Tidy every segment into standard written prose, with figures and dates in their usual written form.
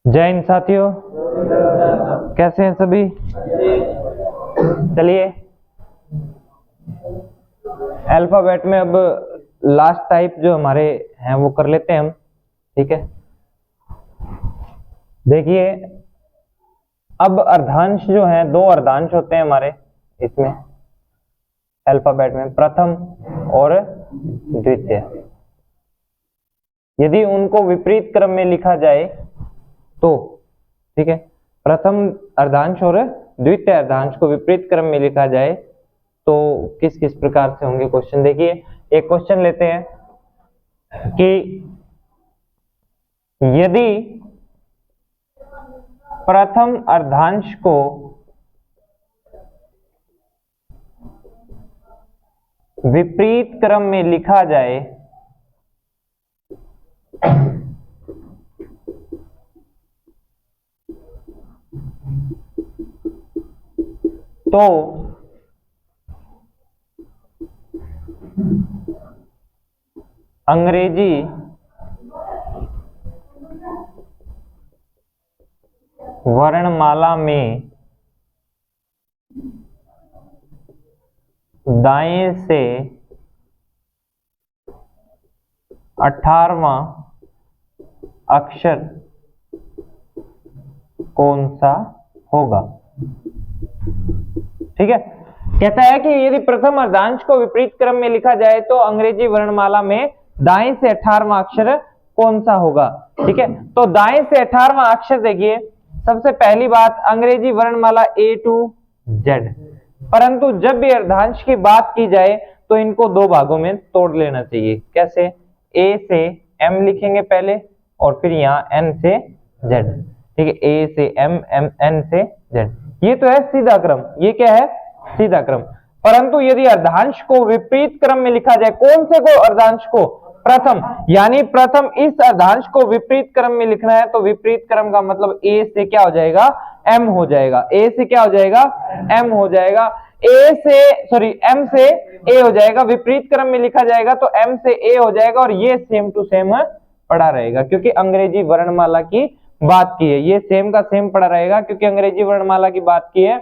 जय हिंद साथियों, कैसे हैं सभी। चलिए अल्फाबेट में अब लास्ट टाइप जो हमारे हैं वो कर लेते हैं हम। ठीक है, देखिए अब अर्धांश जो हैं, दो अर्धांश होते हैं हमारे इसमें अल्फाबेट में, प्रथम और द्वितीय। यदि उनको विपरीत क्रम में लिखा जाए तो, ठीक है, प्रथम अर्धांश और द्वितीय अर्धांश को विपरीत क्रम में लिखा जाए तो किस किस प्रकार से होंगे क्वेश्चन। देखिए एक क्वेश्चन लेते हैं कि यदि प्रथम अर्धांश को विपरीत क्रम में लिखा जाए तो अंग्रेजी वर्णमाला में दाएं से 18वां अक्षर कौन सा होगा। ठीक है, कहता है कि यदि प्रथम अर्धांश को विपरीत क्रम में लिखा जाए तो अंग्रेजी वर्णमाला में दाएं से 18वां अक्षर कौन सा होगा। ठीक है, तो दाएं से 18वां अक्षर देखिए, सबसे पहली बात अंग्रेजी वर्णमाला A to Z, परंतु जब भी अर्धांश की बात की जाए तो इनको दो भागों में तोड़ लेना चाहिए। कैसे, A से M लिखेंगे पहले और फिर यहाँ N से Z। ठीक है, A से M, N से Z, ये तो है सीधा क्रम। ये क्या है, सीधा क्रम। परंतु यदि अर्धांश को विपरीत क्रम में लिखा जाए, कौन से को अर्धांश को, प्रथम, यानी प्रथम इस अर्धांश को विपरीत क्रम में लिखना है तो विपरीत क्रम का मतलब A से क्या हो जाएगा, M हो जाएगा। A से क्या हो जाएगा, M हो जाएगा। M से A हो जाएगा। विपरीत क्रम में लिखा जाएगा तो M से A हो जाएगा और ये सेम टू सेम पड़ा रहेगा क्योंकि अंग्रेजी वर्णमाला की बात की है। ये सेम का सेम पड़ा रहेगा क्योंकि अंग्रेजी वर्णमाला की बात की है।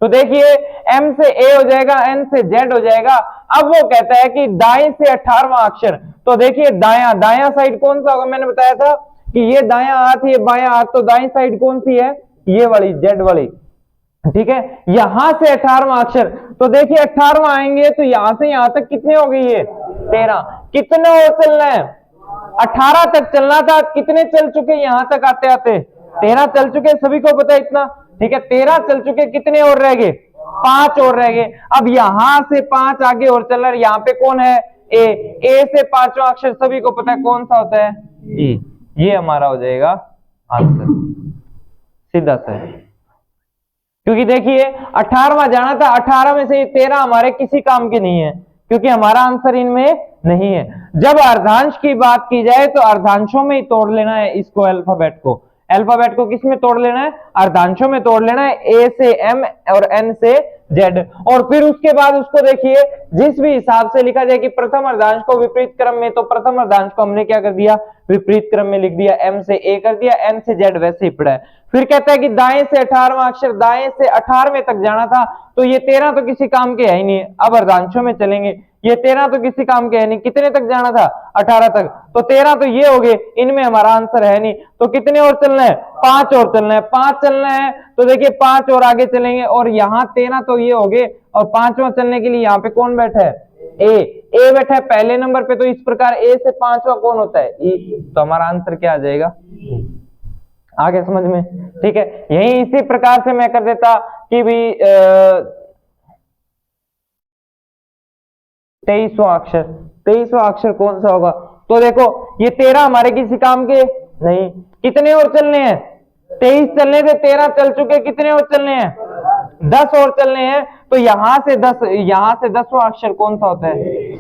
तो देखिए M से A हो जाएगा, N से Z हो जाएगा। अब वो कहता है कि दाएं से 18वां अक्षर, तो देखिए दायां साइड कौन सा होगा। मैंने बताया था कि ये दायां हाथ, ये बायां हाथ, तो दाएं साइड कौन सी है, ये वाली, Z वाली। ठीक है, यहां से 18वां अक्षर, तो देखिए 18वां आएंगे तो यहां से यहां तक कितने हो गई, ये 13। कितने और चलना है, 18 तक चलना था। कितने चल चुके यहां तक आते आते, 13 चल चुके, सभी को पता है इतना। ठीक है, 13 चल चुके, कितने और रह गए, 5 और रह गए। अब यहां से 5 आगे और चल रहा है, यहाँ पे कौन है, ए से 5वां अक्षर सभी को पता है कौन सा होता है, ई। ये हमारा हो जाएगा आंसर, सीधा सा है। क्योंकि देखिए 18वां जाना था, 18 में से ये 13 हमारे किसी काम के नहीं है क्योंकि हमारा आंसर इनमें नहीं है। जब अर्धांश की बात की जाए तो अर्धांशों में ही तोड़ लेना है इसको, अल्फाबेट को किस में तोड़ लेना है, अर्धांशों में तोड़ लेना है, A से M और N से Z। और फिर उसके बाद उसको देखिए जिस भी हिसाब से लिखा जाए कि प्रथम अर्धांश को विपरीत क्रम में, तो प्रथम अर्धांश को हमने क्या कर दिया, विपरीत क्रम में लिख दिया, M से A कर दिया, N से Z वैसे ही पड़ा है। फिर कहता है कि दाएं से 18वां अक्षर, दाएं से 18वें तक जाना था, तो ये 13 तो किसी काम के है ही नहीं। अब अर्धांशों में चलेंगे, ये 13 तो किसी काम के है नहीं। कितने तक जाना था, 18 तक, तो 13 तो ये हो गए, इनमें हमारा आंसर है नहीं। तो कितने और चलना है, 5 और चलना है, 5 चलना है। तो देखिए 5 और आगे चलेंगे और यहाँ 13 तो ये हो गए और 5वां चलने के लिए यहाँ पे कौन बैठा है, ए बैठा है पहले नंबर पे। तो इस प्रकार A से 5वां कौन होता है, ई। तो हमारा आंसर क्या आ जाएगा, आगे समझ में। ठीक है, यही इसी प्रकार से मैं कर देता कि भी 23वां अक्षर कौन सा होगा। तो देखो ये 13 हमारे किसी काम के नहीं। कितने और चलने हैं, 23 चलने थे, 13 चल चुके, कितने और चलने हैं, 10 और चलने हैं। तो यहां से 10वां अक्षर कौन सा होता है,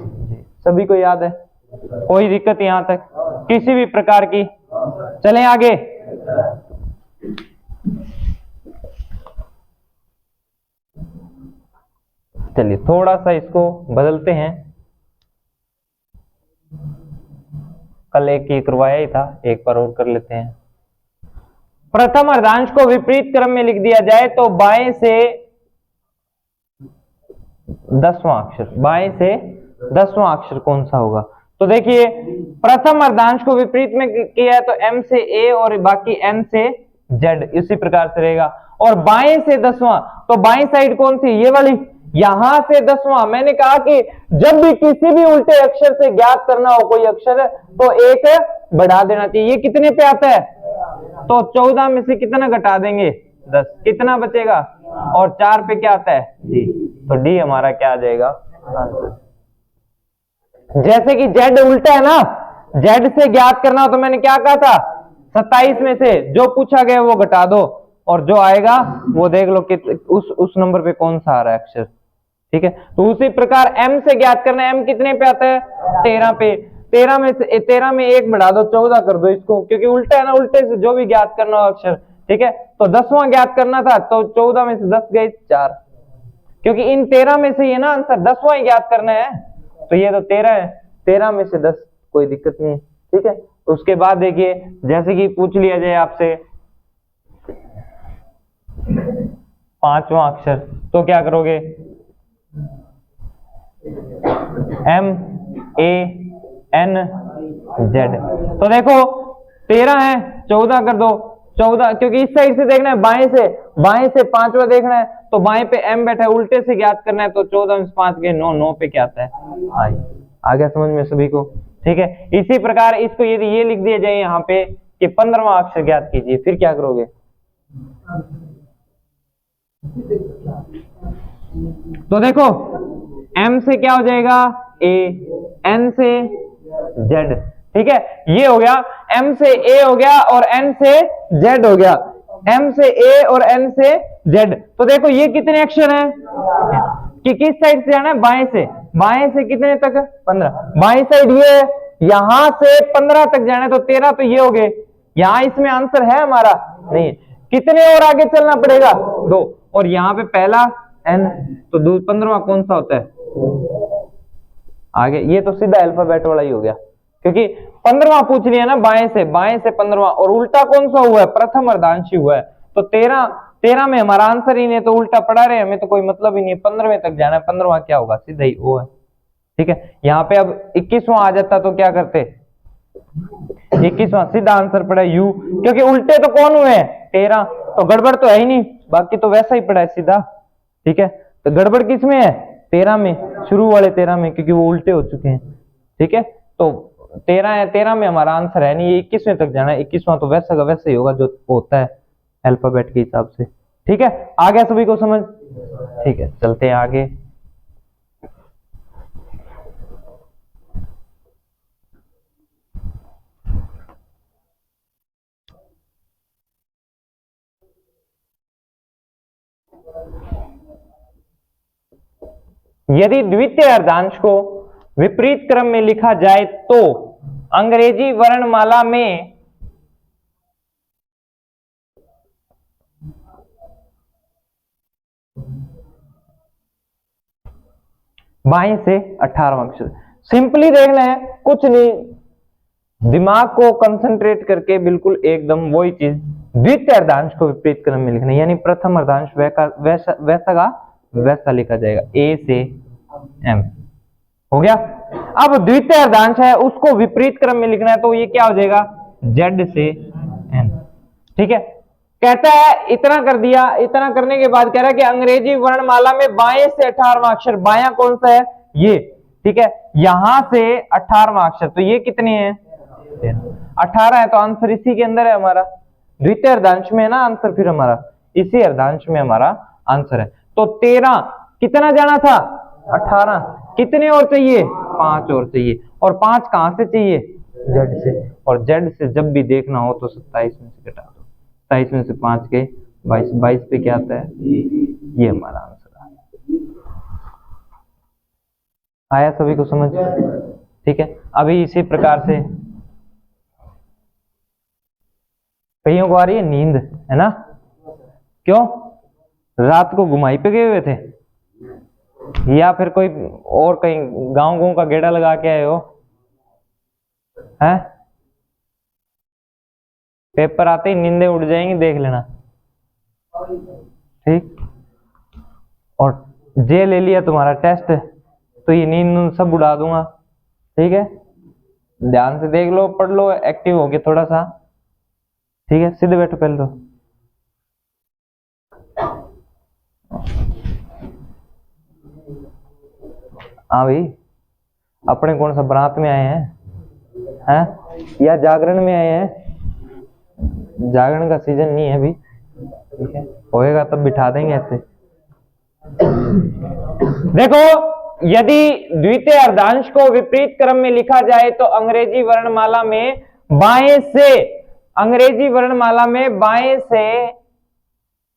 सभी को याद है, कोई दिक्कत यहां तक किसी भी प्रकार की। चलें आगे, चलिए थोड़ा सा इसको बदलते हैं। कल एक ही करवाया ही था, एक बार और कर लेते हैं। प्रथम अर्धांश को विपरीत क्रम में लिख दिया जाए तो बाएं से 10वां अक्षर, बाएं से 10वां अक्षर कौन सा होगा? तो देखिए प्रथम अर्धांश को विपरीत में किया है तो m से a और बाकी n से z इसी प्रकार से रहेगा। और बाएं से 10वां, तो बाएं साइड कौन सी? ये वाली। यहां से 10वां, मैंने कहा कि जब भी किसी भी उल्टे अक्षर से ज्ञात करना हो कोई अक्षर तो एक बढ़ा देना चाहिए। ये कितने पे आता है? तो 14 में से कितना घटा देंगे? 10, कितना बचेगा? और 4 पे क्या आता है? डी। तो डी हमारा क्या आ जाएगा? आंसर। जैसे कि z उल्टा है ना, z से ज्ञात करना हो तो मैंने क्या कहा था? 27 में से जो पूछा गया वो घटा दो और जो आएगा वो देख लो कि उस नंबर पे कौन सा आ रहा है अक्षर। ठीक है, तो उसी प्रकार m से ज्ञात करना है। m कितने पे आता है? 13 पे। 13 में से 13 में 1 बढ़ा दो, 14 कर दो इसको, क्योंकि उल्टा है ना, उल्टे से जो भी ज्ञात करना हो अक्षर। ठीक है, तो 10वां ज्ञात करना था तो 14 में से 10 गए 4, क्योंकि इन 13 में से ये ना आंसर 10वां ही ज्ञात करना है। तो ये तो 13 है, 13 में से 10, कोई दिक्कत नहीं है। ठीक है, तो उसके बाद देखिए जैसे कि पूछ लिया जाए आपसे 5वां अक्षर, तो क्या करोगे? M A N Z। तो देखो 13 है, 14 कर दो, 14, क्योंकि इस साइड से देखना है, बाएं से 5वां देखना है तो बाएं पे m बैठा है, उल्टे से ज्ञात करना है तो 14 में 5 गए 9, 9 पे क्या आता है? आई। आ गया समझ में सभी को? ठीक है, इसी प्रकार इसको यदि ये लिख दिया जाए यहाँ पे कि 15वां अक्षर ज्ञात कीजिए, फिर क्या करोगे? तो देखो m से क्या हो जाएगा? a, n से z। ठीक है, ये हो गया, m से a हो गया और n से z हो गया, m से a और n से z। तो देखो ये कितने अक्षर हैं कि किस साइड से जाना है? बाएं से कितने तक? 15। बाएं साइड ये है, यहां से 15 तक जाना है तो 13 तो ये हो गए। यहां इसमें आंसर है हमारा? नहीं। कितने और आगे चलना पड़ेगा? 2। और यहाँ पे पहला n, तो 15वां कौन सा होता है? आगे ये तो सीधा अल्फाबेट वाला ही हो गया, क्योंकि 15वां पूछ लिया ना, बाएं से 15वां, और उल्टा कौन सा हुआ है? प्रथम अर्धांश हुआ है। तो 13 में हमारा आंसर ही नहीं, तो उल्टा पढ़ा रहे हमें तो कोई मतलब ही नहीं है। 15वें तक जाना है, 15वां क्या होगा? सीधा ही वो है। ठीक है, यहाँ पे अब 21वां आ जाता तो क्या करते? 21वां सीधा आंसर पड़ा u, क्योंकि उल्टे तो कौन हुए हैं? 13, तो गड़बड़ तो है ही नहीं, बाकी तो वैसा ही पड़ा है सीधा। ठीक है, तो गड़बड़ किस में है? 13 में, शुरू वाले 13 में, क्योंकि वो उल्टे हो चुके हैं। ठीक है, तो 13 है, 13 में हमारा आंसर है नहीं, 21वें तक जाना है। 21वां तो वैसा का वैसा ही होगा जो होता है अल्फाबेट के हिसाब से। ठीक है, आ गया सभी को समझ? ठीक है, चलते हैं आगे। यदि द्वितीय अर्धांश को विपरीत क्रम में लिखा जाए तो अंग्रेजी वर्णमाला में बाएं से 18वां अक्षर। सिंपली देखना है, कुछ नहीं, दिमाग को कंसंट्रेट करके बिल्कुल एकदम वही चीज द्वितीय अर्धांश को विपरीत क्रम में लिखना है, यानी प्रथम अर्धांश वैसा का वैसा लिखा जाएगा, ए से एम। हो गया। अब द्वितीय अर्धांश है उसको विपरीत क्रम में लिखना है तो ये क्या हो जाएगा? जेड से एन। ठीक है, कहता है इतना कर दिया, इतना करने के बाद कह रहा है कि अंग्रेजी वर्णमाला में बाएं से 18वां अक्षर, बायां कौन सा है? ये। ठीक है, यहां से 18वां अक्षर, तो ये कितने हैं? 18 है, तो आंसर इसी के अंदर है हमारा, द्वितीय अर्धांश में है ना आंसर, फिर हमारा इसी अर्धांश में हमारा आंसर है। तो 13 कितना जाना था? 18। कितने और चाहिए? 5 और चाहिए। और 5 कहां से चाहिए? जेड से। और जेड से जब भी देखना हो तो 27 में से घटा दो, 27 में से 5 गए 22, 22 पे क्या आता है? ये हमारा आंसर आया। सभी को समझ? ठीक है, अभी इसी प्रकार से कईयों को आ रही है नींद, है ना? क्यों? रात को घुमाई पे गए हुए थे या फिर कोई और कहीं गांव का गेड़ा लगा के आए हो? हैं? पेपर आते ही नींदें उड़ जाएंगी, देख लेना। ठीक, और जे ले लिया तुम्हारा टेस्ट, तो ये नींद सब उड़ा दूंगा। ठीक है, ध्यान से देख लो, पढ़ लो, एक्टिव हो गए थोड़ा सा। ठीक है, सीधे बैठो पहले तो। हाँ भाई, अपने कौन सा बारात में आए हैं या जागरण में आए हैं? जागरण का सीजन नहीं है अभी। ठीक है, होएगा तब बिठा देंगे ऐसे। देखो, यदि द्वितीय अर्धांश को विपरीत क्रम में लिखा जाए तो अंग्रेजी वर्णमाला में बाएं से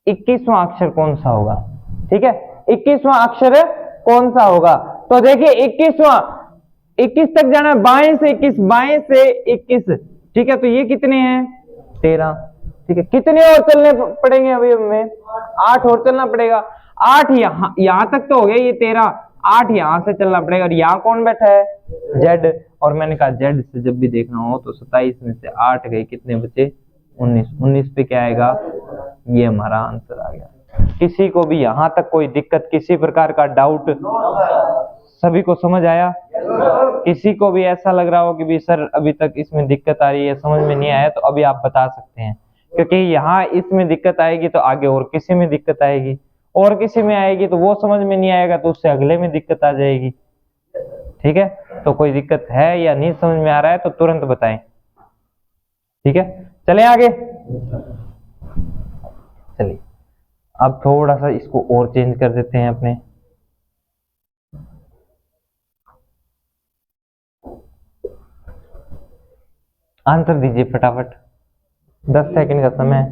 21वां अक्षर कौन सा होगा? ठीक है, 21वां अक्षर कौन सा होगा? तो देखिए 21 तक जाना है, बाएं से 21। ठीक है, तो ये कितने हैं? 13। ठीक है, कितने और चलने पड़ेंगे अभी हमें? 8 और चलना पड़ेगा। 8 यहां तक तो हो गया, ये 13। 8 यहां से चलना पड़ेगा, और यहां कौन बैठा है? जेड। और मैंने कहा जेड से जब भी देखना हो तो 27 में से 8 गए, कितने बचे? 19 पे क्या आएगा? ये हमारा आंसर आ गया। किसी को भी यहां तक कोई दिक्कत, किसी प्रकार का डाउट? सभी को समझ आया? किसी को भी ऐसा लग रहा हो कि भी सर अभी तक इसमें दिक्कत आ रही है, समझ में नहीं आया, तो अभी आप बता सकते हैं, क्योंकि यहाँ इसमें दिक्कत आएगी तो आगे और किसी में दिक्कत आएगी, और किसी में आएगी तो वो समझ में नहीं आएगा तो उससे अगले में दिक्कत आ जाएगी। ठीक है, तो कोई दिक्कत है या नहीं समझ में आ रहा है तो तुरंत बताएं। ठीक है, चलें आगे। चलिए, अब थोड़ा सा इसको और चेंज कर देते हैं अपने। आंसर दीजिए फटाफट, 10 सेकंड का समय है।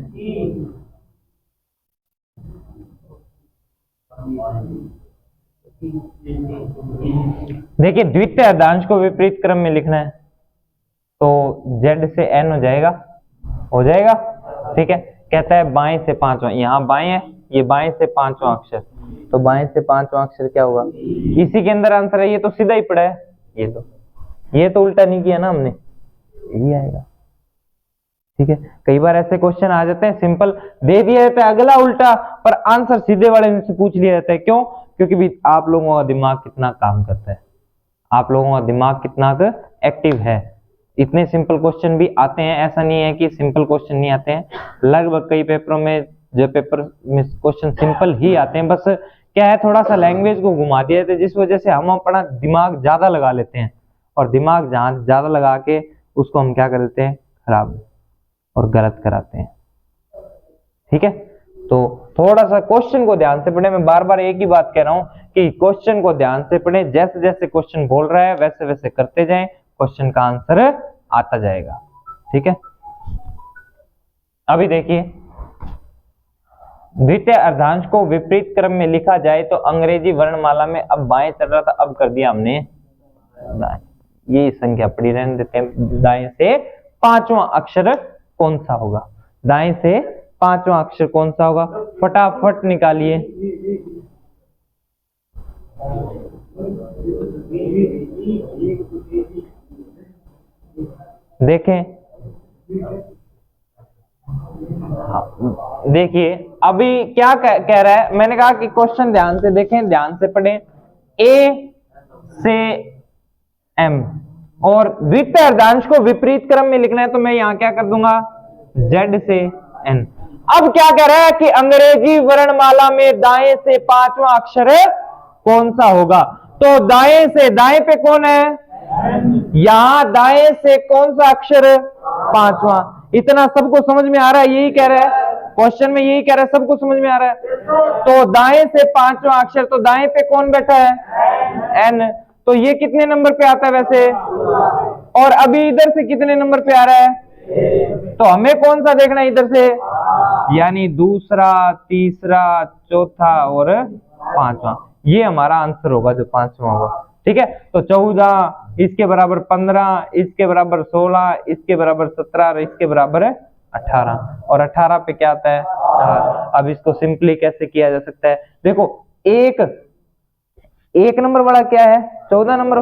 देखिए, द्वितीय अर्धांश को विपरीत क्रम में लिखना है तो z से n हो जाएगा। ठीक है, कहता है बाएं से 5वां, यहाँ बाएं है, ये बाएं से 5वां अक्षर, तो बाएं से 5वां अक्षर क्या होगा? इसी के अंदर आंसर है, ये तो सीधा ही पड़ा है, ये तो उल्टा नहीं किया ना हमने, यही आएगा। ठीक है, कई बार ऐसे क्वेश्चन आ जाते हैं, सिंपल दे दिया जाता है अगला उल्टा, पर आंसर सीधे वाले में से पूछ लिया जाता है। क्यों? क्योंकि भी आप लोगों का दिमाग कितना काम करता है, आप लोगों का दिमाग कितना एक्टिव है। इतने सिंपल क्वेश्चन भी आते हैं, ऐसा नहीं है कि सिंपल क्वेश्चन नहीं आते हैं। लगभग कई पेपरों में जो पेपर में क्वेश्चन सिंपल ही आते हैं, बस क्या है थोड़ा सा लैंग्वेज को घुमा दिया जाता है, जिस वजह से हम अपना दिमाग ज्यादा लगा लेते हैं, और दिमाग जहां ज्यादा लगा के उसको हम क्या कर देते हैं? खराब और गलत कराते हैं। ठीक है, तो थोड़ा सा क्वेश्चन को ध्यान से पढ़े। मैं बार बार एक ही बात कह रहा हूं कि क्वेश्चन को ध्यान से पढ़े, जैसे जैसे क्वेश्चन बोल रहा है वैसे वैसे करते जाएं, क्वेश्चन का आंसर आता जाएगा। ठीक है, अभी देखिए, द्वितीय अर्धांश को विपरीत क्रम में लिखा जाए तो अंग्रेजी वर्णमाला में, अब बाएं चल रहा था, अब कर दिया हमने दाएं। ये संख्या पढ़ी रहने देते हैं। दाएं से 5वां अक्षर कौन सा होगा? दाएं से 5वां अक्षर कौन सा होगा? फटाफट निकालिए। देखें, देखिए अभी क्या कह रहा है। मैंने कहा कि क्वेश्चन ध्यान से देखें, ध्यान से पढ़ें। ए से एम, और द्वितीय अर्धांश को विपरीत क्रम में लिखना है तो मैं यहां क्या कर दूंगा? जेड से एन। अब क्या कह रहा है कि अंग्रेजी वर्णमाला में दाएं से 5वां अक्षर कौन सा होगा? तो दाएं से, दाएं पे कौन है? यहां दाएं से कौन सा अक्षर? 5वां। इतना सबको समझ में आ रहा है? यही कह रहा है क्वेश्चन में, यही कह रहा है, सबको समझ में आ रहा है। तो दाएं से 5वां अक्षर, तो दाएं पे कौन बैठा है? एन। तो ये कितने नंबर पे आता है वैसे? और अभी इधर से कितने नंबर पे आ रहा है? तो हमें कौन सा देखना है इधर से? यानी दूसरा, तीसरा, चौथा और 5वां। ये हमारा आंसर होगा जो 5वां होगा। ठीक है, तो 14, इसके बराबर 15, इसके बराबर 16, इसके बराबर 17 और इसके बराबर 18, और 18 पे क्या आता है? 4। अब इसको सिंपली कैसे किया जा सकता है? देखो, एक नंबर वाला क्या है? 14 नंबर,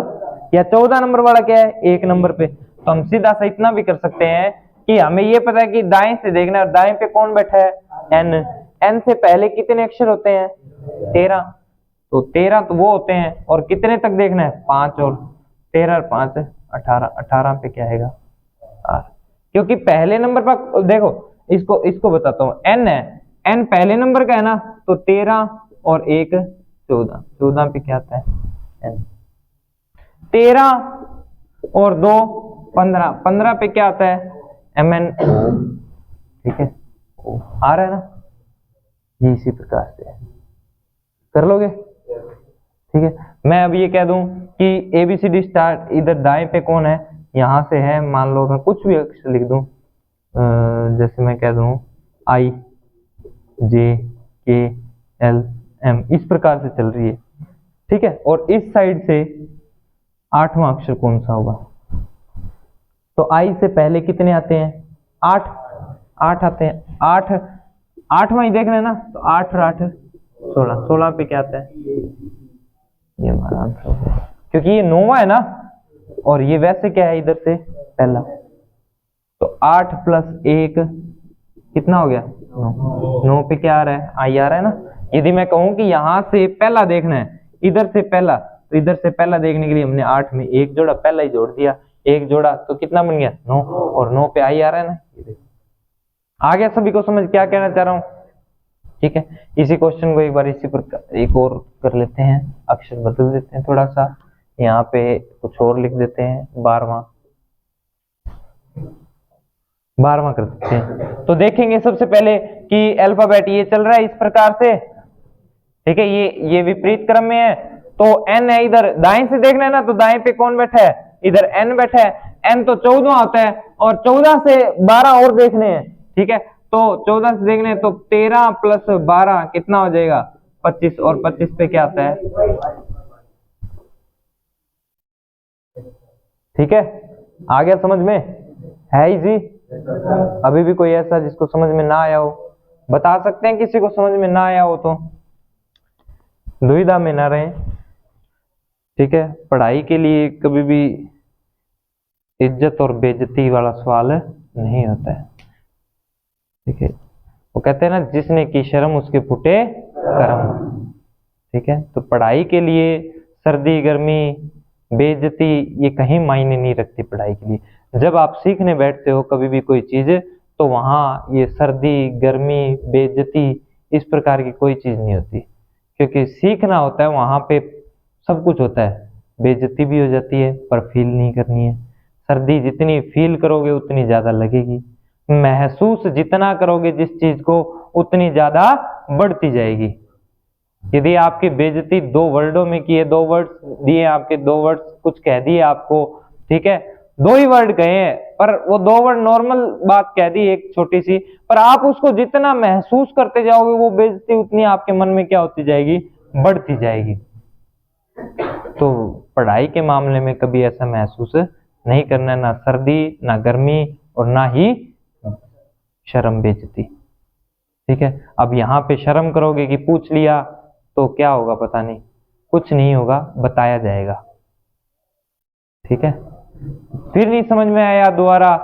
या 14 नंबर वाला क्या है? 1 नंबर पे। तो हम सीधा सा इतना भी कर सकते हैं कि हमें ये पता है कि दाएं से देखना है और दाएं पे कौन बैठा है, एन। एन से पहले कितने अक्षर होते हैं, 13। तो 13 तो वो होते हैं, और कितने तक देखना है, 5, और 13 और 5 18। 18 पे क्या आएगा, आर। क्योंकि पहले नंबर पर देखो, इसको बताता हूँ, एन है, एन पहले नंबर का है ना, तो 13 और 1 14। 14 पे क्या आता है, एन। 13 और 2 15। 15 पे क्या आता है, एम एन ओ। ठीक है, आ रहा है ना, ये इसी प्रकार से कर लोगे। ठीक है, मैं अब ये कह दूं कि ABCD स्टार्ट, इधर दाएं पे कौन है, यहां से है, मान लो मैं कुछ भी अक्षर लिख दूं, जैसे मैं कह दूं I J K L M, इस प्रकार से चल रही है। ठीक है, और इस साइड से 8वां अक्षर कौन सा होगा, तो I से पहले कितने आते हैं, 8 आते हैं, 8वां ही देखना है ना, तो 8 और 8 16। 16 पे क्या आता है, ये हमारा आंसर होगा, क्योंकि ये 9वां है ना, और ये वैसे क्या है, इधर से पहला। तो 8 + 1 कितना हो गया, 9। 9 पे क्या आ रहा है, आई आ रहा है ना। यदि मैं कहूं कि यहां से पहला देखना है, इधर से पहला, तो इधर से पहला देखने के लिए हमने 8 में 1 जोड़ा, पहला ही जोड़ दिया, 1 जोड़ा तो कितना बन गया, 9, और 9 पे आई आ रहा है ना। आ गया सभी को समझ क्या कहना चाह रहा हूं। ठीक है, इसी क्वेश्चन को एक बार इसी प्रकार एक और कर लेते हैं, अक्षर बदल देते हैं थोड़ा सा, यहाँ पे कुछ और लिख देते हैं, 12वां कर देते हैं। तो देखेंगे सबसे पहले कि अल्फाबेट ये चल रहा है इस प्रकार से। ठीक है, ये विपरीत क्रम में है, तो एन है, इधर दाएं से देखना है ना, तो दाएं पे कौन बैठा है, इधर एन बैठा है। एन तो 14 होता है, और 14 से 12 और देखने हैं। ठीक है, तो 14 से देखने हैं, तो 13 + 12 कितना हो जाएगा, 25, और 25 पे क्या आता है। ठीक है, आ गया समझ में, है इजी। अभी भी कोई ऐसा जिसको समझ में ना आया हो, बता सकते हैं, किसी को समझ में ना आया हो तो दुविधा में ना रहें। ठीक है, पढ़ाई के लिए कभी भी इज्जत और बेइज्जती वाला सवाल नहीं होता है। ठीक है, वो कहते हैं ना, जिसने की शर्म उसके फूटे कर्म। ठीक है, तो पढ़ाई के लिए सर्दी गर्मी बेइज्जती ये कहीं मायने नहीं रखती पढ़ाई के लिए। जब आप सीखने बैठते हो कभी भी कोई चीज, तो वहां ये सर्दी गर्मी बेइज्जती इस प्रकार की कोई चीज नहीं होती, क्योंकि सीखना होता है, वहां पे सब कुछ होता है। बेइज्जती भी हो जाती है पर फील नहीं करनी है। सर्दी जितनी फील करोगे उतनी ज्यादा लगेगी, महसूस जितना करोगे जिस चीज को उतनी ज्यादा बढ़ती जाएगी। यदि आपकी बेइज्जती 2 वर्डों में की है, 2 वर्ड्स दिए आपके, 2 वर्ड्स कुछ कह दिए आपको, ठीक है, 2 ही वर्ड कहे हैं, पर वो 2 वर्ड नॉर्मल बात कह दी एक छोटी सी, पर आप उसको जितना महसूस करते जाओगे वो बेइज्जती उतनी आपके मन में क्या होती जाएगी, बढ़ती जाएगी। तो पढ़ाई के मामले में कभी ऐसा महसूस नहीं करना है, ना सर्दी ना गर्मी और ना ही शर्म बेइज्जती। ठीक है, अब यहाँ पे शर्म करोगे कि पूछ लिया तो क्या होगा पता नहीं, कुछ नहीं होगा, बताया जाएगा। ठीक है, फिर नहीं समझ में आया दोबारा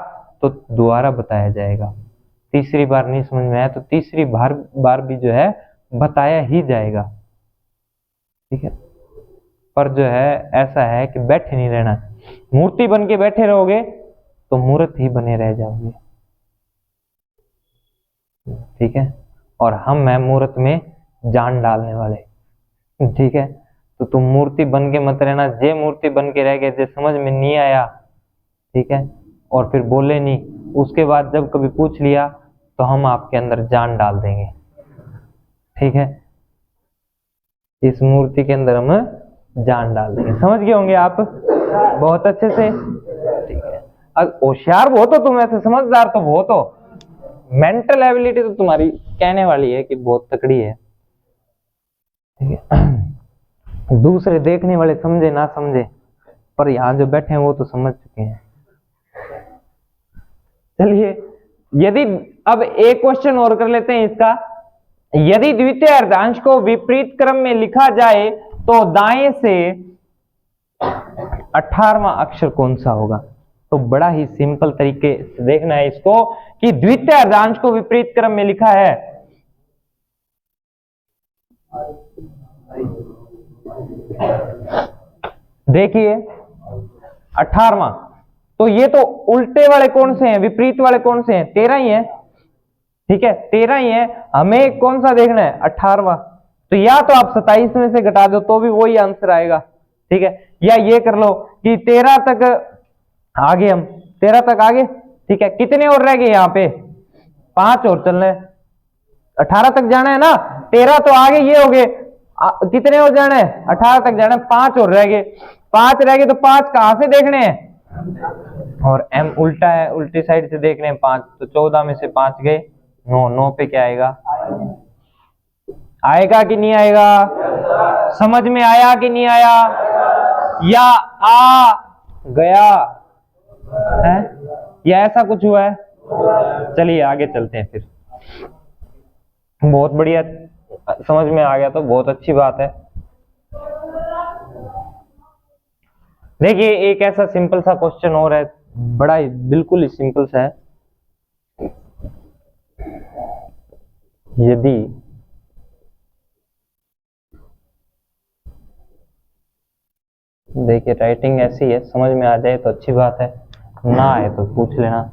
तो दोबारा बताया जाएगा, तीसरी बार नहीं समझ में आया तो तीसरी बार भी जो है बताया ही जाएगा। ठीक है, पर जो है ऐसा है कि बैठे नहीं रहना, मूर्ति बन के बैठे रहोगे तो मूर्त ही बने रह जाओगे। ठीक है, और हम हैं मूर्त में जान डालने वाले। ठीक है, तो तुम मूर्ति बन के मत रहना, जे मूर्ति बन के रह गए, जे समझ में नहीं आया, ठीक है, और फिर बोले नहीं, उसके बाद जब कभी पूछ लिया तो हम आपके अंदर जान डाल देंगे। ठीक है, इस मूर्ति के अंदर हम जान डाल देंगे। समझ गए होंगे आप बहुत अच्छे से। ठीक है, अब होशियार वो तो तुम, ऐसे समझदार तो वो तो, मेंटल एबिलिटी तो तुम्हारी कहने वाली है कि बहुत तकड़ी है। ठीक है, दूसरे देखने वाले समझे ना समझे, पर यहाँ जो बैठे हैं वो तो समझ चुके हैं। चलिए, यदि अब एक क्वेश्चन और कर लेते हैं इसका, यदि द्वितीय अर्धांश को विपरीत क्रम में लिखा जाए तो दाएं से 18वां अक्षर कौन सा होगा। तो तो बड़ा ही सिंपल तरीके से देखना है इसको कि द्वितीय अर्धांश को विपरीत क्रम में लिखा है। देखिए 18वां, तो ये तो उल्टे वाले कौन से हैं, विपरीत वाले कौन से हैं, 13 ही है, ठीक है 13 ही है। हमें कौन सा देखना है, 18वां। तो या तो आप 27 में से घटा दो तो भी वही आंसर आएगा, ठीक है, या ये कर लो कि 13 तक आगे, हम 13 तक आगे, ठीक है, कितने और रह गए यहाँ पे, 5 और चलना है, 18 तक जाना है ना, 13 तो आगे ये हो गए, कितने और जाना है, 18 तक जाना है, 5 और रह गए, 5 रह गए, तो 5 कहां से देखने हैं, और m उल्टा है, उल्टी साइड से देखने हैं 5, तो 14 में से 5 गए, 9, 9 पे क्या आएगा, आएगा कि नहीं आएगा, समझ में आया कि नहीं आया, या आ गया है, या ऐसा कुछ हुआ है। चलिए आगे चलते हैं फिर, बहुत बढ़िया, समझ में आ गया तो बहुत अच्छी बात है। देखिए एक ऐसा सिंपल सा क्वेश्चन और है, बड़ा ही बिल्कुल ही सिंपल सा है। यदि देखिए राइटिंग ऐसी है, समझ में आ जाए तो अच्छी बात है, ना आए तो पूछ लेना।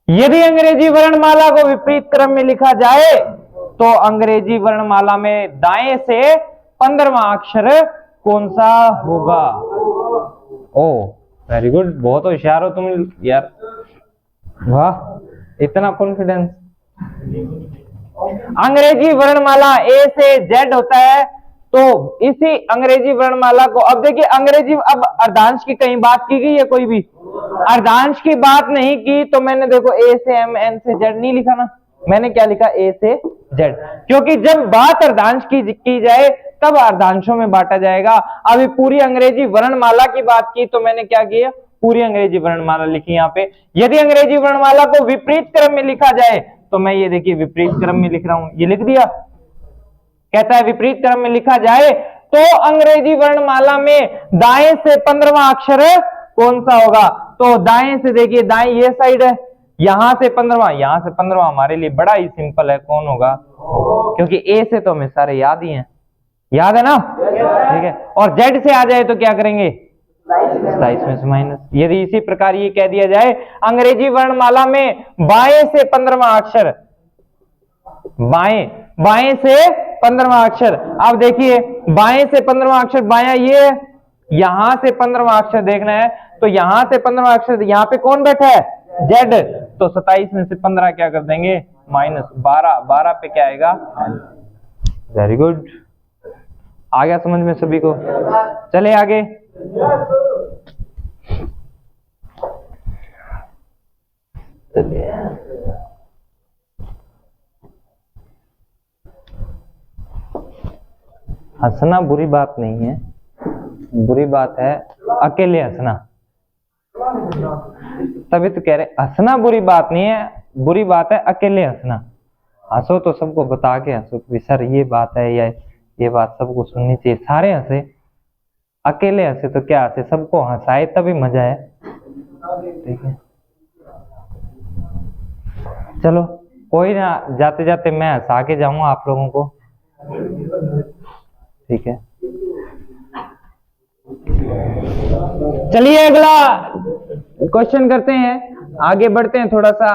यदि अंग्रेजी वर्णमाला को विपरीत क्रम में लिखा जाए तो अंग्रेजी वर्णमाला में दाएं से 15वां अक्षर कौन सा होगा। ओ वेरी गुड, बहुत होशियार हो तुम यार, वाह इतना कॉन्फिडेंस। अंग्रेजी वर्णमाला ए से जेड होता है, तो इसी अंग्रेजी वर्णमाला को, अब देखिए अंग्रेजी, अब अर्धांश की कहीं बात की गई है, कोई भी अर्धांश की बात नहीं की, तो मैंने देखो ए से एम, एन से जेड नहीं लिखा ना, मैंने क्या लिखा, ए से जेड, क्योंकि जब बात अर्धांश की जाए तब अर्धांशों में बांटा जाएगा। अभी पूरी अंग्रेजी वर्णमाला की बात की तो मैंने क्या किया, पूरी अंग्रेजी वर्णमाला लिखी यहाँ पे। यदि अंग्रेजी वर्णमाला को विपरीत क्रम में लिखा जाए तो मैं ये देखिए विपरीत क्रम में लिख रहा हूं, ये लिख दिया, कहता है विपरीत क्रम में लिखा जाए तो अंग्रेजी वर्णमाला में दाएं से 15वां अक्षर कौन सा होगा। तो दाएं से देखिए, दाएं ये साइड है, यहां से 15वां, यहां से 15वां, हमारे लिए बड़ा ही सिंपल है, कौन होगा, क्योंकि ए से तो हमें सारे याद ही हैं, याद है ना, ठीक है। और जेड से आ जाए तो क्या करेंगे, 27 में से माइनस। यदि इसी प्रकार ये कह दिया जाए अंग्रेजी वर्णमाला में बाएं से 15वां अक्षर, बाएं से 15वां अक्षर, अब देखिए बाएं से 15वां अक्षर, बायां ये, यहां से 15वां अक्षर देखना है, तो यहां से 15वां अक्षर, यहां पे कौन बैठा है, जेड, तो 27 में से 15 क्या कर देंगे, माइनस 12, 12 पे क्या आएगा, वेरी गुड, आ गया समझ में सभी को। चले आगे, हंसना बुरी बात नहीं है, बुरी बात है अकेले हंसना, तभी तो कह रहे हंसना बुरी बात नहीं है, बुरी बात है अकेले हंसना। हंसो तो सबको बता के हंसो कि सर ये बात है, या ये बात सबको सुननी चाहिए, सारे हंसे, अकेले हंसे तो क्या हंसे, सबको हंसाए तभी मजा है, ठीक है। चलो कोई ना, जाते जाते मैं हंसा के जाऊंगा आप लोगों को, ठीक है। चलिए अगला क्वेश्चन करते हैं, आगे बढ़ते हैं थोड़ा सा।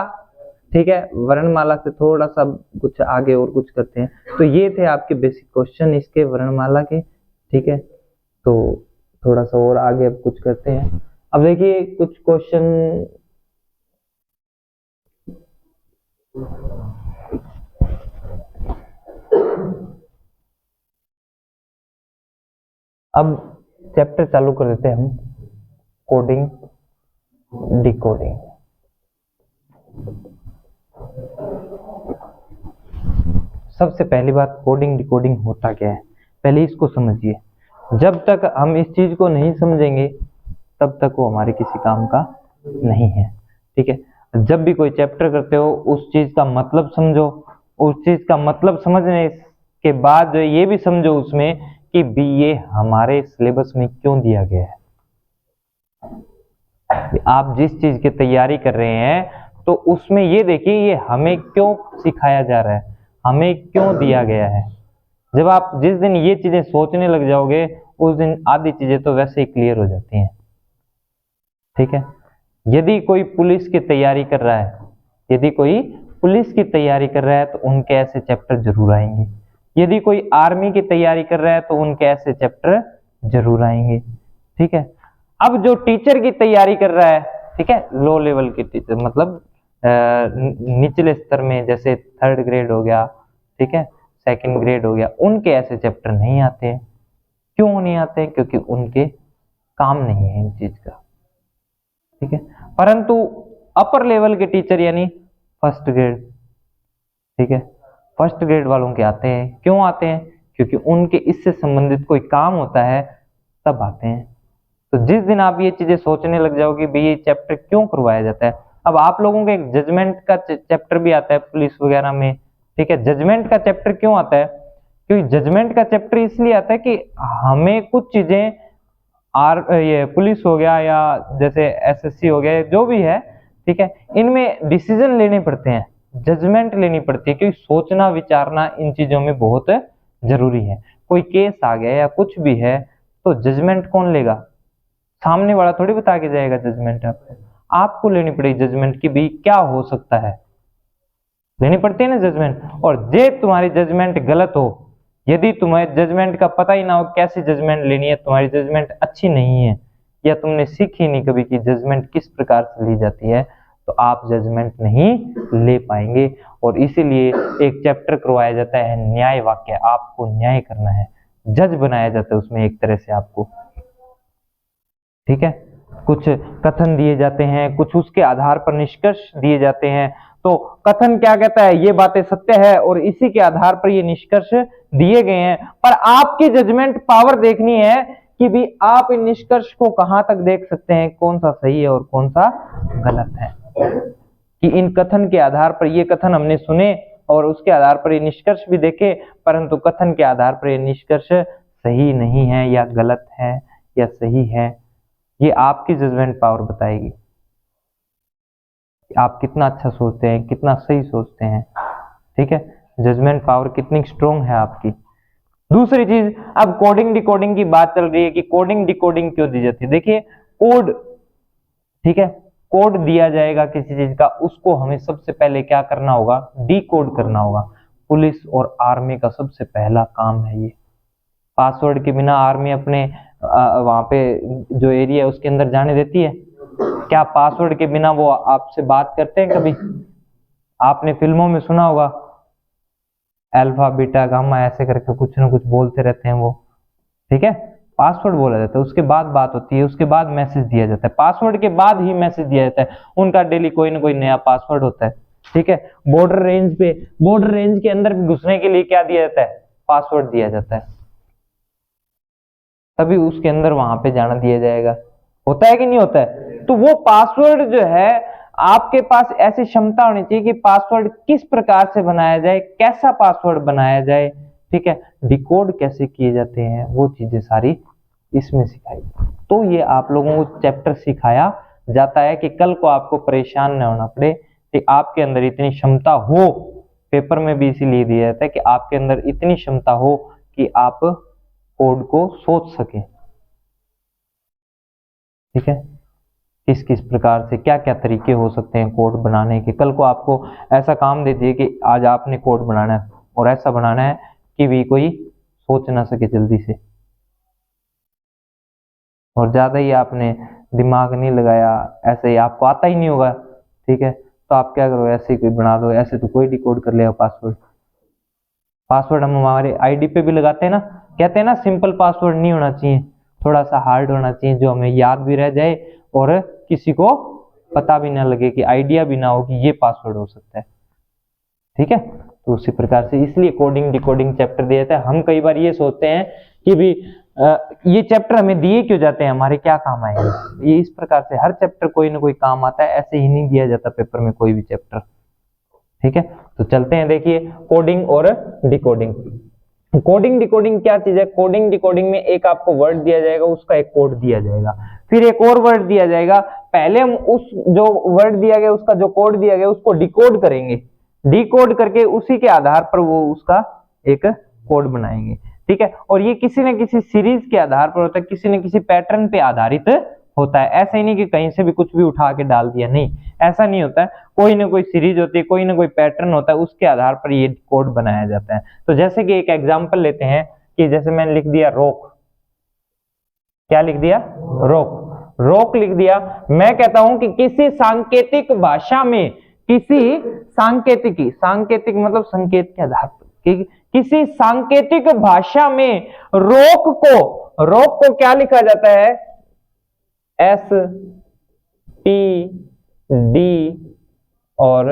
ठीक है, वर्णमाला से थोड़ा सा कुछ आगे और कुछ करते हैं। तो ये थे आपके बेसिक क्वेश्चन इसके वर्णमाला के, ठीक है। तो थोड़ा सा और आगे अब कुछ करते हैं। अब देखिए कुछ क्वेश्चन अब चैप्टर चालू कर देते हैं हम, कोडिंग डिकोडिंग। सबसे पहली बात, कोडिंग डिकोडिंग होता क्या है, पहले इसको समझिए। जब तक हम इस चीज को नहीं समझेंगे तब तक वो हमारे किसी काम का नहीं है, ठीक है। जब भी कोई चैप्टर करते हो उस चीज का मतलब समझो, उस चीज का मतलब समझने के बाद जो ये भी समझो उसमें कि भी ये हमारे सिलेबस में क्यों दिया गया है। आप जिस चीज की तैयारी कर रहे हैं तो उसमें ये देखिए ये हमें क्यों सिखाया जा रहा है, हमें क्यों दिया गया है। जब आप जिस दिन ये चीजें सोचने लग जाओगे उस दिन आधी चीजें तो वैसे ही क्लियर हो जाती हैं, ठीक है। यदि कोई पुलिस की तैयारी कर रहा है, यदि कोई पुलिस की तैयारी कर रहा है तो उनके ऐसे चैप्टर जरूर आएंगे। यदि कोई आर्मी की तैयारी कर रहा है तो उनके ऐसे चैप्टर जरूर आएंगे, ठीक है। अब जो टीचर की तैयारी कर रहा है, ठीक है, लो लेवल के टीचर मतलब निचले स्तर में, जैसे 3rd ग्रेड हो गया, ठीक है, 2nd ग्रेड हो गया, उनके ऐसे चैप्टर नहीं आते हैं। क्यों नहीं आते? क्योंकि उनके काम नहीं है इन चीज का, ठीक है। परंतु अपर लेवल के टीचर यानी 1st ग्रेड, ठीक है, 1st ग्रेड वालों के आते हैं। क्यों आते हैं? क्योंकि उनके इससे संबंधित कोई काम होता है तब आते हैं। तो जिस दिन आप ये चीजें सोचने लग जाओगे भाई ये चैप्टर क्यों करवाया जाता है। अब आप लोगों के एक जजमेंट का चैप्टर भी आता है पुलिस वगैरह में, ठीक है। जजमेंट का चैप्टर क्यों आता है? क्योंकि जजमेंट का चैप्टर इसलिए आता है कि हमें कुछ चीजें ये पुलिस हो गया या जैसे एसएससी हो गया जो भी है, ठीक है, इनमें डिसीजन लेने पड़ते हैं, जजमेंट लेनी पड़ती है, क्योंकि सोचना विचारना इन चीजों में बहुत जरूरी है। कोई केस आ गया या कुछ भी है तो जजमेंट कौन लेगा? सामने वाला थोड़ी बता के जाएगा जजमेंट, आपको लेनी पड़ेगी जजमेंट की भी क्या हो सकता है, लेनी पड़ती है ना जजमेंट। और जे तुम्हारी जजमेंट गलत हो, यदि तुम्हें जजमेंट का पता ही ना हो कैसी जजमेंट लेनी है, तुम्हारी जजमेंट अच्छी नहीं है या तुमने सीखी नहीं कभी कि जजमेंट किस प्रकार से ली जाती है, तो आप जजमेंट नहीं ले पाएंगे। और इसीलिए एक चैप्टर करवाया जाता है न्याय वाक्य, आपको न्याय करना है, जज बनाया जाता है उसमें एक तरह से आपको, ठीक है। कुछ कथन दिए जाते हैं, कुछ उसके आधार पर निष्कर्ष दिए जाते हैं। तो कथन क्या कहता है, ये बातें सत्य है और इसी के आधार पर ये निष्कर्ष दिए गए हैं। पर आपकी जजमेंट पावर देखनी है कि भी आप इन निष्कर्ष को कहां तक देख सकते हैं, कौन सा सही है और कौन सा गलत है। कि इन कथन के आधार पर, ये कथन हमने सुने और उसके आधार पर ये निष्कर्ष भी देखे, परंतु कथन के आधार पर ये निष्कर्ष सही नहीं है या गलत है या सही है, ये आपकी जजमेंट पावर बताएगी। आप कितना अच्छा सोचते हैं, कितना सही सोचते हैं, ठीक है। जजमेंट पावर कितनी स्ट्रोंग है आपकी। दूसरी चीज, अब कोडिंग डिकोडिंग की बात चल रही है कि कोडिंग डिकोडिंग क्यों दी जाती है। देखिए कोड, ठीक है, कोड दिया जाएगा किसी चीज का, उसको हमें सबसे पहले क्या करना होगा, डिकोड करना होगा। पुलिस और आर्मी का सबसे पहला काम है ये। पासवर्ड के बिना आर्मी अपने वहां पे जो एरिया है उसके अंदर जाने देती है क्या? पासवर्ड के बिना वो आपसे बात करते हैं कभी? आपने फिल्मों में सुना होगा अल्फा बीटा गामा ऐसे करके कुछ ना कुछ बोलते रहते हैं वो, ठीक है। पासवर्ड बोला जाता है, उसके बाद बात होती है, उसके बाद मैसेज दिया जाता है, पासवर्ड के बाद ही मैसेज दिया जाता है। उनका डेली कोई ना कोई नया पासवर्ड होता है, ठीक है। बॉर्डर रेंज पे, बॉर्डर रेंज के अंदर घुसने के लिए क्या दिया जाता है? पासवर्ड दिया जाता है, तभी उसके अंदर वहां पे जाना दिया जाएगा। होता है कि नहीं होता है? तो वो पासवर्ड जो है, आपके पास ऐसी क्षमता होनी चाहिए कि पासवर्ड किस प्रकार से बनाया जाए, कैसा पासवर्ड बनाया जाए, ठीक है, डिकोड कैसे किए जाते हैं, वो चीजें सारी इसमें सिखाई। तो ये आप लोगों को चैप्टर सिखाया जाता है कि कल को आपको परेशान न होना पड़े, कि आपके अंदर इतनी क्षमता हो। पेपर में भी इसीलिए दिया जाता है कि आपके अंदर इतनी क्षमता हो कि आप कोड को सोच सके, ठीक है, किस किस प्रकार से क्या क्या तरीके हो सकते हैं कोड बनाने के। कल को आपको ऐसा काम दे दिए कि आज आपने कोड बनाना है और ऐसा बनाना है कि भी कोई सोच ना सके जल्दी से, और ज्यादा ही आपने दिमाग नहीं लगाया, ऐसे ही आपको आता ही नहीं होगा, ठीक है, तो आप क्या करो, ऐसे ही कोई बना दो, ऐसे तो कोई डिकोड कर लेगा पासवर्ड। पासवर्ड हम हमारे आईडी पे भी लगाते हैं ना, कहते हैं ना सिंपल पासवर्ड नहीं होना चाहिए, थोड़ा सा हार्ड होना चाहिए जो हमें याद भी रह जाए और किसी को पता भी ना लगे, कि आइडिया भी ना हो कि ये पासवर्ड हो सकता है, ठीक है। तो उसी प्रकार से इसलिए कोडिंग डिकोडिंग चैप्टर दिया जाता है। हम कई बार ये सोचते हैं कि भी ये चैप्टर हमें दिए क्यों जाते हैं, हमारे क्या काम आएंगे, ये इस प्रकार से हर चैप्टर कोई ना कोई काम आता है, ऐसे ही नहीं दिया जाता पेपर में कोई भी चैप्टर, ठीक है। तो चलते हैं, देखिए कोडिंग और डिकोडिंग। कोडिंग डिकोडिंग क्या चीज है? कोडिंग डिकोडिंग में एक आपको वर्ड दिया जाएगा, उसका एक कोड दिया जाएगा, फिर एक और वर्ड दिया जाएगा, पहले हम उस जो वर्ड दिया गया उसका जो कोड दिया गया उसको डिकोड करेंगे, डिकोड करके उसी के आधार पर वो उसका एक कोड बनाएंगे, ठीक है। और ये किसी न किसी सीरीज के आधार पर होता है, किसी न किसी पैटर्न पे आधारित होता है। ऐसा ही नहीं कि कहीं से भी कुछ भी उठा के डाल दिया, नहीं, ऐसा नहीं होता है। कोई ना कोई सीरीज होती है, कोई ना कोई पैटर्न होता है, उसके आधार पर ये कोड बनाया जाता है। तो जैसे कि एक एग्जांपल लेते हैं कि जैसे मैंने लिख दिया रोक, क्या लिख दिया? रोक, रोक लिख दिया। मैं कहता हूं कि किसी सांकेतिक भाषा में, किसी सांकेतिक मतलब संकेत के आधार पर, किसी सांकेतिक भाषा में रोक को क्या लिखा जाता है? SPD और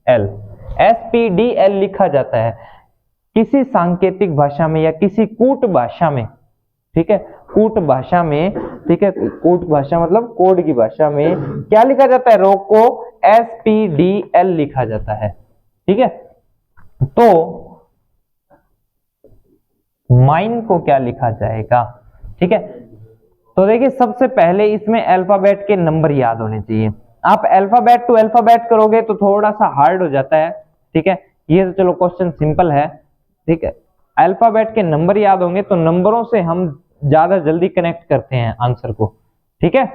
L, SPDL लिखा जाता है किसी सांकेतिक भाषा में या किसी कूट भाषा में, ठीक है, कूट भाषा में, ठीक है, कूट भाषा मतलब कोड की भाषा में क्या लिखा जाता है? रोक को SPDL लिखा जाता है, ठीक है। तो माइन को क्या लिखा जाएगा? ठीक है, तो देखिए सबसे पहले इसमें अल्फाबेट के नंबर याद होने चाहिए। आप अल्फाबेट टू अल्फाबेट करोगे तो थोड़ा सा हार्ड हो जाता है, ठीक है, ये तो चलो क्वेश्चन सिंपल है, ठीक है। अल्फाबेट के नंबर याद होंगे तो नंबरों से हम ज्यादा जल्दी कनेक्ट करते हैं आंसर को, ठीक है।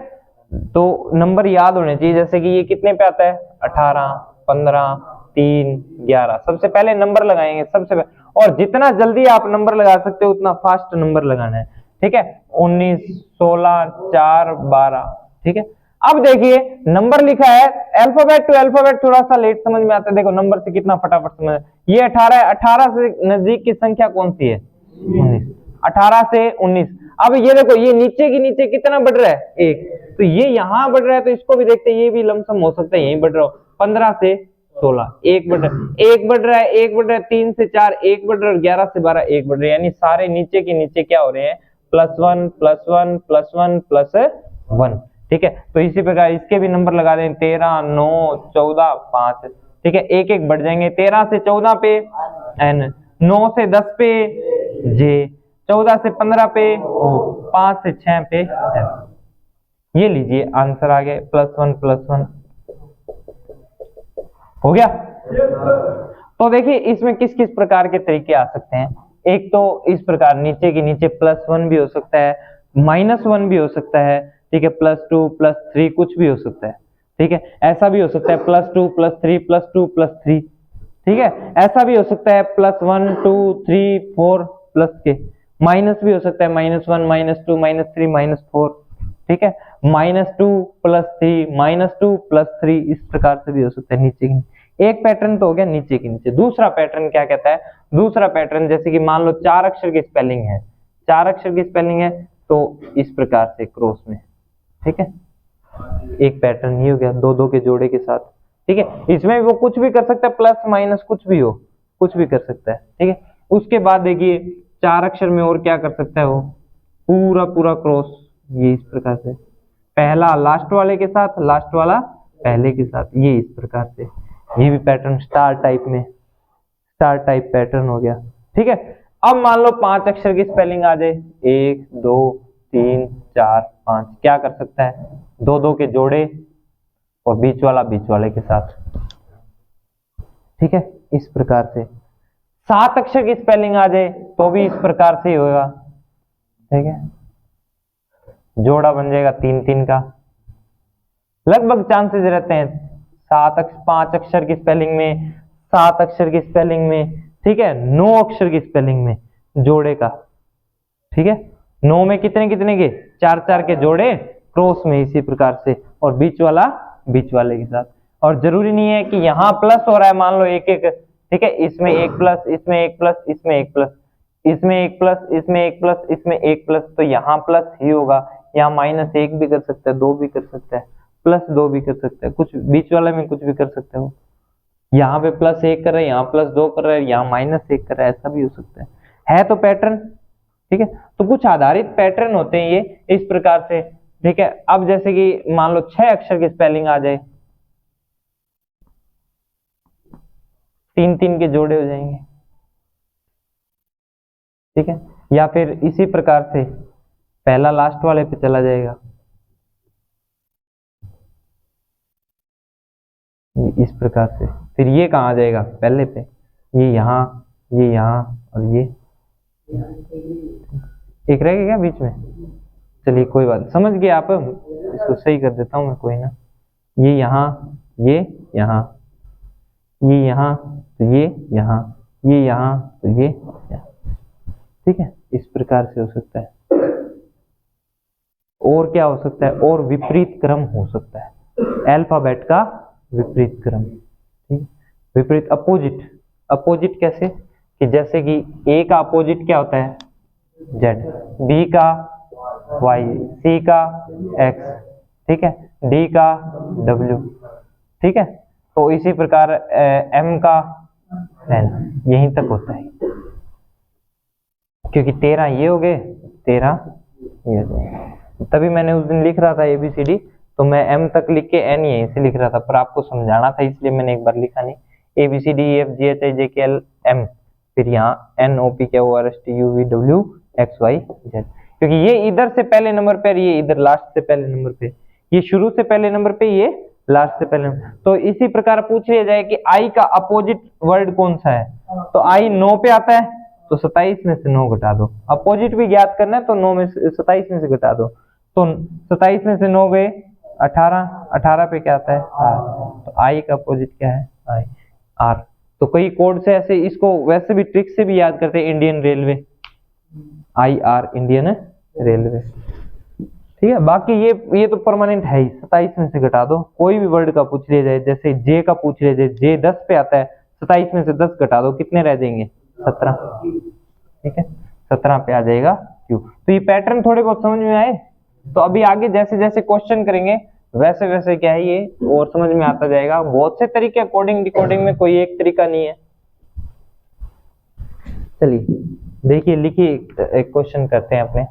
तो नंबर याद होने चाहिए, जैसे कि ये कितने पे आता है? 18, 15, 3, 11, सबसे पहले नंबर लगाएंगे सबसे पहले, और जितना जल्दी आप नंबर लगा सकते हो उतना फास्ट नंबर लगाना है, ठीक है। 19, 16, 4, 12, ठीक है। अब देखिए नंबर लिखा है, अल्फाबेट टू अल्फाबेट थोड़ा सा लेट समझ में आता है, देखो नंबर से कितना फटाफट समझ, ये 18 है, 18 से नजदीक की संख्या कौन सी है? 19, 18 से 19। अब ये देखो ये नीचे की नीचे कितना बढ़ रहा है? 1, तो ये यहां बढ़ रहा है, तो इसको भी देखते हैं, ये भी लमसम हो सकता है यहीं बढ़ रहा हो। 15 से 16 1 बढ़ रहा है, 1 बढ़ रहा है, 1 बढ़ रहा है, 3 से 4 1 बढ़ रहा है, 11 से 12 1 बढ़ रहा है, यानी सारे नीचे के नीचे क्या हो रहे हैं? +1 +1 +1 +1, ठीक है। तो इसी प्रकार इसके भी नंबर लगा दें, 13, 9, 14, 5, ठीक है, एक एक बढ़ जाएंगे। 13 से 14 पे N, 9 से 10 पे J, 14 से 15 पे O, 5 से 6 पे F। ये लीजिए आंसर आ गया, +1 हो गया। तो देखिए इसमें किस किस प्रकार के तरीके आ सकते हैं। एक तो इस प्रकार नीचे के नीचे +1 भी हो सकता है, -1 भी हो सकता है, ठीक है, +2 +3 कुछ भी हो सकता है, ठीक है। ऐसा भी हो सकता है +2 +3 +2 +3, ठीक है। ऐसा भी हो सकता है +1 2 3 4 प्लस के, माइनस भी हो सकता है -1 -2 -3 -4, ठीक है, -2 +3 -2 +3, इस प्रकार से भी हो सकता है नीचे की। एक पैटर्न तो हो गया नीचे के नीचे। दूसरा पैटर्न क्या कहता है? दूसरा पैटर्न जैसे कि मान लो 4 अक्षर की स्पेलिंग है, 4 अक्षर की स्पेलिंग है तो इस प्रकार से क्रॉस में, ठीक है। एक पैटर्न ये हो गया, दो के जोड़े के साथ, ठीक है। इसमें वो कुछ भी कर सकता है, प्लस माइनस कुछ भी हो, कुछ भी कर सकता है, ठीक है। उसके बाद देखिए 4 अक्षर में और क्या कर सकता है वो? पूरा क्रॉस, ये इस प्रकार से, पहला लास्ट वाले के साथ, लास्ट वाला पहले के साथ, ये इस प्रकार से। ये भी पैटर्न स्टार टाइप में, स्टार टाइप पैटर्न हो गया, ठीक है। अब मान लो 5 अक्षर की स्पेलिंग आ जाए, 1 2 3 4 5, क्या कर सकता है? दो के जोड़े और बीच वाले के साथ, ठीक है, इस प्रकार से। 7 अक्षर की स्पेलिंग आ जाए तो भी इस प्रकार से ही होगा, ठीक है, जोड़ा बन जाएगा 3 3 का, लगभग चांसेस रहते हैं 5 अक्षर की स्पेलिंग में, 7 अक्षर की स्पेलिंग में, ठीक है, 9 अक्षर की स्पेलिंग में जोड़े का, ठीक है, 9 में कितने कितने के, 4 4 के जोड़े, क्रॉस में इसी प्रकार से, और बीच वाला बीच वाले के साथ। और जरूरी नहीं है कि यहाँ प्लस हो रहा है, मान लो एक एक, ठीक है, इसमें एक प्लस, इसमें एक प्लस, इसमें एक प्लस, इसमें एक प्लस, इसमें एक प्लस, इसमें एक प्लस, तो यहाँ प्लस ही होगा। यहाँ -1 भी कर सकता है, 2 भी कर सकता है, +2 भी कर सकता है, कुछ बीच वाले में कुछ भी कर सकते हो। यहाँ पे +1 कर रहा है, यहाँ +2 कर रहा है, यहाँ -1 कर रहा है, ऐसा भी हो सकता है तो पैटर्न, ठीक है। तो कुछ आधारित पैटर्न होते हैं ये इस प्रकार से, ठीक है। अब जैसे कि मान लो 6 अक्षर की स्पेलिंग आ जाए, 3 3 के जोड़े हो जाएंगे, ठीक है। या फिर इसी प्रकार से पहला लास्ट वाले पे चला जाएगा, इस प्रकार से, फिर ये कहाँ आ जाएगा पहले पे, ये यहाँ, ये यहाँ, और ये एक रहेगा क्या बीच में, चलिए कोई बात, समझ गए आप, इसको सही कर देता हूँ मैं, कोई ना, ये यहाँ, ये यहाँ, ये यहाँ, तो ये यहाँ, ये यहाँ, तो ये यहाँ, ठीक है, इस प्रकार से हो सकता है। और क्या हो सकता है, और विपरीत क्रम हो सकता है, अल्फाबेट का विपरीत क्रम, ठीक, विपरीत, अपोजिट। अपोजिट कैसे, कि जैसे कि ए का अपोजिट क्या होता है, जेड, बी का वाई, सी का एक्स, ठीक है, डी का डब्ल्यू, ठीक है। तो इसी प्रकार एम का एन, यहीं तक होता है, क्योंकि 13 ये हो गए, 13 ये हो जाएंगे। तभी मैंने उस दिन लिख रहा था ABCD, तो मैं M तक लिख के N यहीं से लिख रहा था, पर आपको समझाना था इसलिए मैंने एक बार लिखा नहीं, ABCDEFGHIJKL M, फिर यहाँ NOPQRSTUVWXYZ, क्योंकि ये इधर से पहले नंबर पे, ये इधर लास्ट से पहले नंबर पे, ये शुरू से पहले नंबर पे, ये लास्ट से पहले। तो इसी प्रकार पूछ लिया जाए कि I का अपोजिट वर्ड कौन सा है, तो I 9 पे आता है, तो 27 में से 9 घटा दो। अपोजिट भी ज्ञात करना है तो 9 में से 27 में से घटा दो, तो 27 में से 9 गए 18, 18 पे क्या आता है R, तो I का अपोजिट क्या है, I R। तो कई कोड से ऐसे इसको वैसे भी ट्रिक से भी याद करते हैं, Indian railway, IR Indian railway, ठीक है। बाकी ये तो परमानेंट है ही, 27 में से घटा दो। कोई भी वर्ड का पूछ लिया जाए, जैसे जे का पूछ लिया जाए, जे 10 पे आता है, 27 में से 10 घटा दो, कितने रह जाएंगे, 17, ठीक है, 17 पे आ जाएगा क्यू। तो ये पैटर्न थोड़े बहुत समझ में आए, तो अभी आगे जैसे जैसे क्वेश्चन करेंगे वैसे वैसे क्या है ये और समझ में आता जाएगा। बहुत से तरीके कोडिंग डिकोडिंग में, कोई एक तरीका नहीं है। चलिए देखिए, लिखिए, एक क्वेश्चन करते हैं अपने।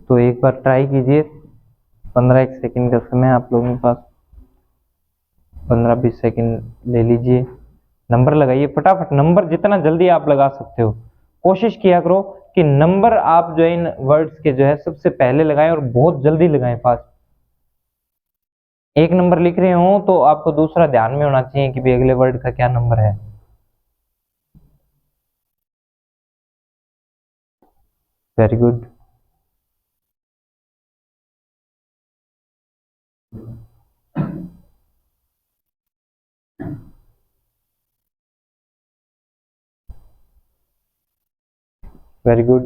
तो एक बार ट्राई कीजिए, 15 सेकंड का समय आप लोगों के पास, 15-20 सेकंड ले लीजिए, नंबर लगाइए फटाफट। नंबर जितना जल्दी आप लगा सकते हो कोशिश किया करो कि नंबर आप जो इन वर्ड्स के जो है सबसे पहले लगाएं, और बहुत जल्दी लगाएं, फास्ट। एक नंबर लिख रहे हो तो आपको दूसरा ध्यान में होना चाहिए कि भी अगले वर्ड का क्या नंबर है। Very good. Very good.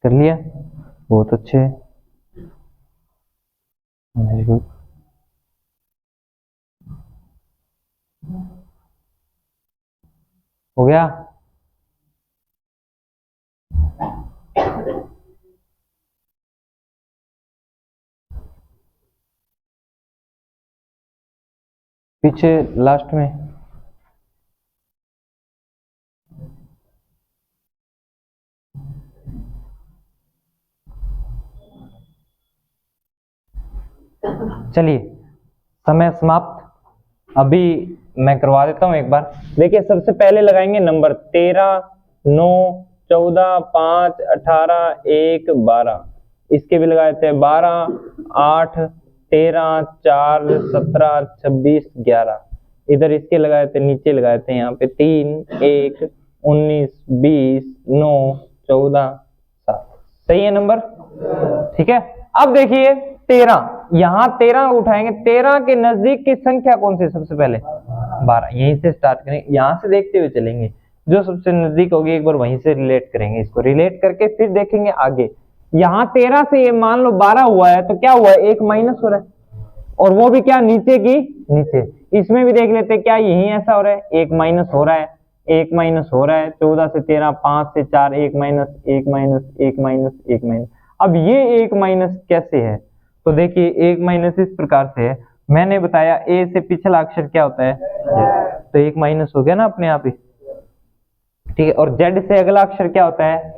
कर लिया, बहुत अच्छे, वेरी गुड। हो गया। पीछे लास्ट में चलिए, समय समाप्त। अभी मैं करवा देता हूं एक बार। देखिए, सबसे पहले लगाएंगे नंबर 13, 9, 14, 5, 18, 1, 12। इसके भी लगाए थे 12, 8, 13, 4, 17, 26, 11। इधर इसके लगाए थे, नीचे लगाए थे यहाँ पे 3, 1, 19, 20, 9, 14, 7। सही है नंबर, ठीक है। अब देखिए 13, यहाँ 13 उठाएंगे, 13 के नजदीक की संख्या कौन सी है? सबसे पहले 12, यहीं से स्टार्ट करेंगे, यहाँ से देखते हुए चलेंगे, जो सबसे नजदीक होगी एक बार वहीं से रिलेट करेंगे, इसको रिलेट करके फिर देखेंगे आगे। यहाँ 13 से ये मान लो 12 हुआ है, तो क्या हुआ है? एक माइनस हो रहा है, और वो भी क्या? नीचे की नीचे। इसमें भी देख लेते क्या यही ऐसा हो रहा है? एक माइनस हो रहा है, एक माइनस हो रहा है। 14 से 13, 5 से 4, एक माइनस, एक माइनस, एक माइनस, एक माइनस। अब ये एक माइनस कैसे है? तो देखिए एक माइनस इस प्रकार से है, मैंने बताया ए से पिछला अक्षर क्या होता है? तो एक माइनस हो गया ना अपने आप ही, ठीक है। और जेड से अगला अक्षर क्या होता है?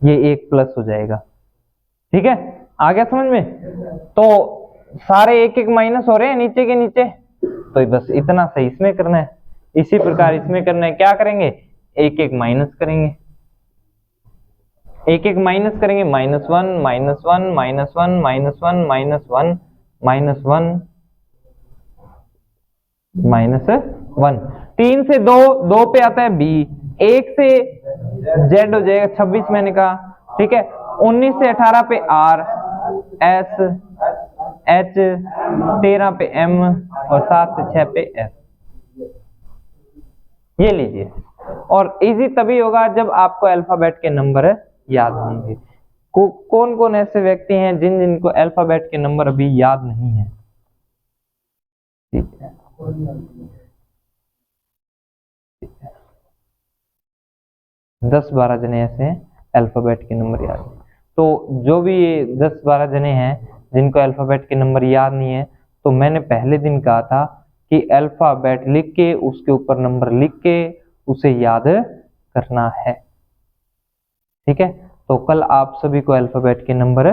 ये एक प्लस हो जाएगा, ठीक है। आ गया समझ में? तो सारे एक एक माइनस हो रहे हैं नीचे के नीचे, तो बस इतना सही इसमें करना है, इसी प्रकार इसमें करना है। क्या करेंगे? एक एक माइनस करेंगे, एक एक माइनस करेंगे। -1, -1, -1, -1, -1, -1, -1। 3 से 2, 2 पे आता है बी, 1 से जेड हो जाएगा, 26 मैंने कहा, ठीक है। 19 से 18 पे आर, एस, एच, 13 पे एम, और 7 से 6 पे एफ। ये लीजिए। और इजी तभी होगा जब आपको अल्फाबेट के नंबर याद होंगे। कौन कौन ऐसे व्यक्ति हैं जिन जिनको अल्फाबेट के नंबर अभी याद नहीं है? ठीक है, 10-12 जने ऐसे हैं अल्फाबेट के नंबर याद नहीं। तो जो भी ये 10-12 जने हैं जिनको अल्फाबेट के नंबर याद नहीं है, तो मैंने पहले दिन कहा था कि अल्फाबेट लिख के उसके ऊपर नंबर लिख के उसे याद करना है, ठीक है। तो कल आप सभी को अल्फाबेट के नंबर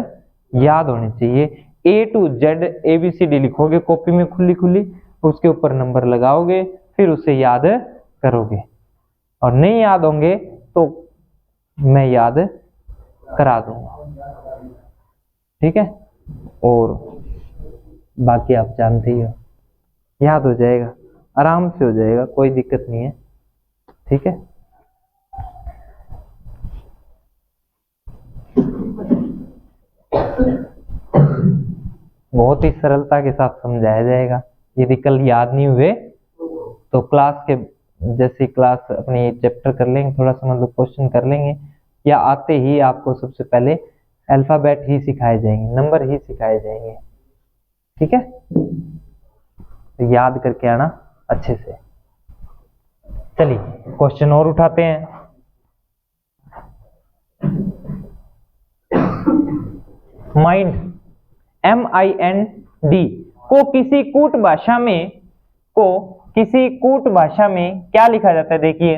याद होने चाहिए। ए टू जेड ABCD लिखोगे कॉपी में खुली खुली, उसके ऊपर नंबर लगाओगे, फिर उसे याद करोगे। और नहीं याद होंगे तो मैं याद करा दूंगा, ठीक है। और बाकी आप जानते ही हो, याद हो जाएगा, आराम से हो जाएगा, कोई दिक्कत नहीं है, ठीक है। बहुत ही सरलता के साथ समझाया जाएगा। यदि कल याद नहीं हुए तो क्लास के जैसी क्लास अपनी चैप्टर कर लेंगे, थोड़ा सा मतलब क्वेश्चन कर लेंगे, या आते ही आपको सबसे पहले अल्फाबेट ही सिखाए जाएंगे, नंबर ही सिखाए जाएंगे, ठीक है। तो याद करके आना अच्छे से। चलिए क्वेश्चन और उठाते हैं। माइंड, MIND को किसी कूट भाषा में क्या लिखा जाता है? देखिए,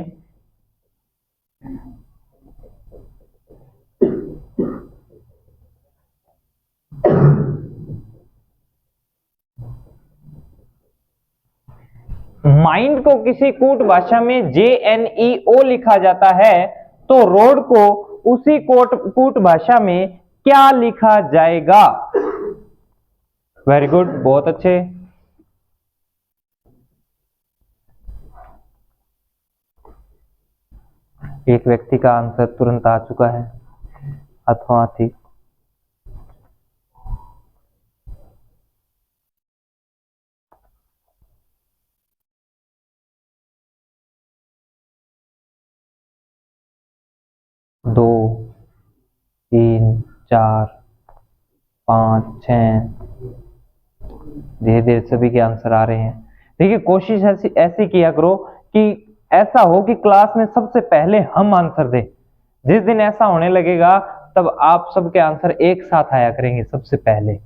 माइंड को किसी कूट भाषा में JNEO लिखा जाता है, तो रोड को उसी कूट भाषा में क्या लिखा जाएगा? वेरी गुड, बहुत अच्छे। एक व्यक्ति का आंसर तुरंत आ चुका है, अथवा थी। दो, 4 5 6, धीरे धीरे सभी के आंसर आ रहे हैं। देखिए कोशिश ऐसी किया करो कि ऐसा हो कि क्लास में सबसे पहले हम आंसर दें। जिस दिन ऐसा होने लगेगा तब आप सबके आंसर एक साथ आया करेंगे सबसे पहले।